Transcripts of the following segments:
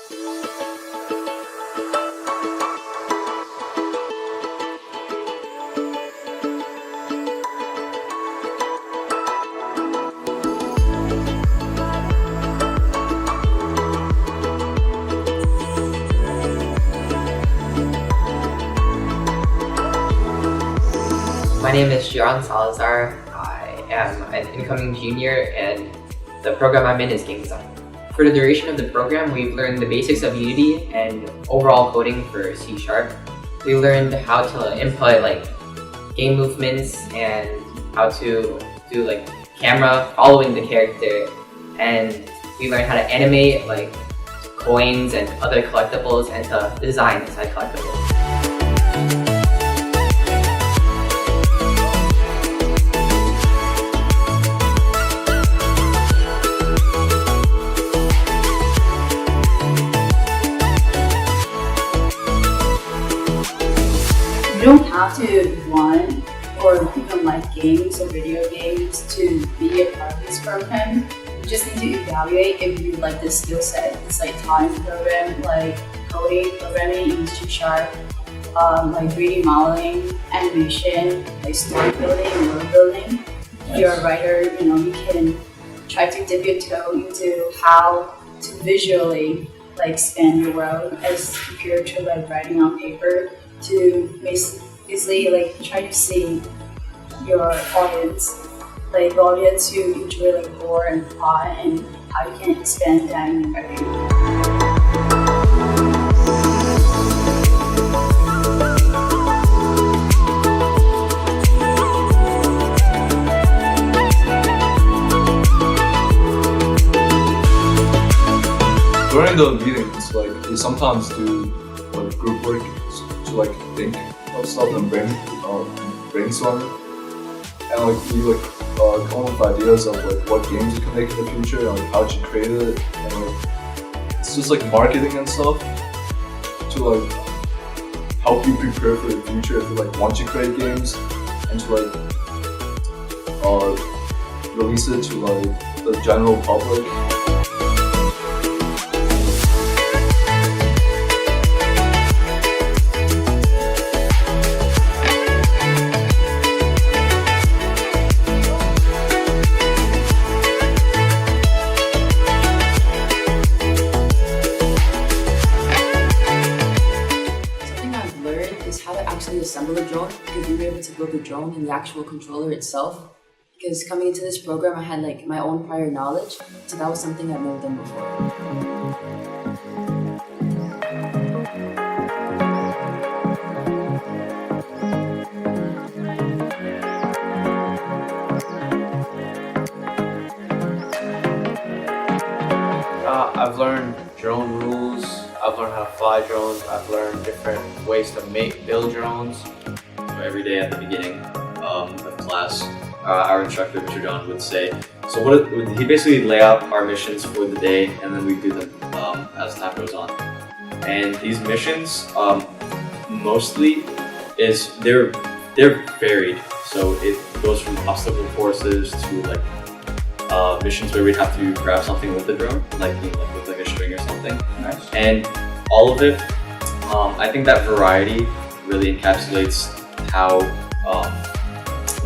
My name is Gian Salazar. I am an incoming junior and the program I'm in is game design. For the duration of the program, we've learned the basics of Unity and overall coding for C#. We learned how to input game movements and how to do camera following the character, and we learned how to animate coins and other collectibles and to design inside collectibles. You don't have to want or even like games or video games to be a part of this program. You just need to evaluate if you like the skill set. It's like time program, like coding, programming in C#, like 3D modeling, animation, like story building, world building. If you're a writer, you can try to dip your toe into how to visually span your world as compared to writing on paper, to basically try to see your audience, the audience who enjoy lore and plot, and how you can expand that in your writing. During the meetings, we sometimes do group work to think of stuff and brainstorm, and we come up with ideas of what games you can make in the future and how to create it, and it's just marketing and stuff to help you prepare for the future if you want to create games, and to release it to the general public. Is how to actually assemble a drone, because we were able to build the drone and the actual controller itself. Because coming into this program, I had my own prior knowledge, so that was something I've never done before. I've learned drone rules. I've learned how to fly drones. I've learned different ways to build drones. So every day at the beginning of class, our instructor, Mr. John, would say, he basically lay out our missions for the day, and then we do them as time goes on. And these missions, mostly, they're varied. So it goes from obstacle courses to missions where we'd have to grab something with the drone, with a string or something. Nice. And all of it, I think that variety really encapsulates how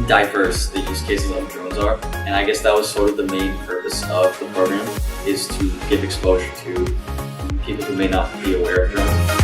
diverse the use cases of drones are. And I guess that was sort of the main purpose of the program, is to give exposure to people who may not be aware of drones.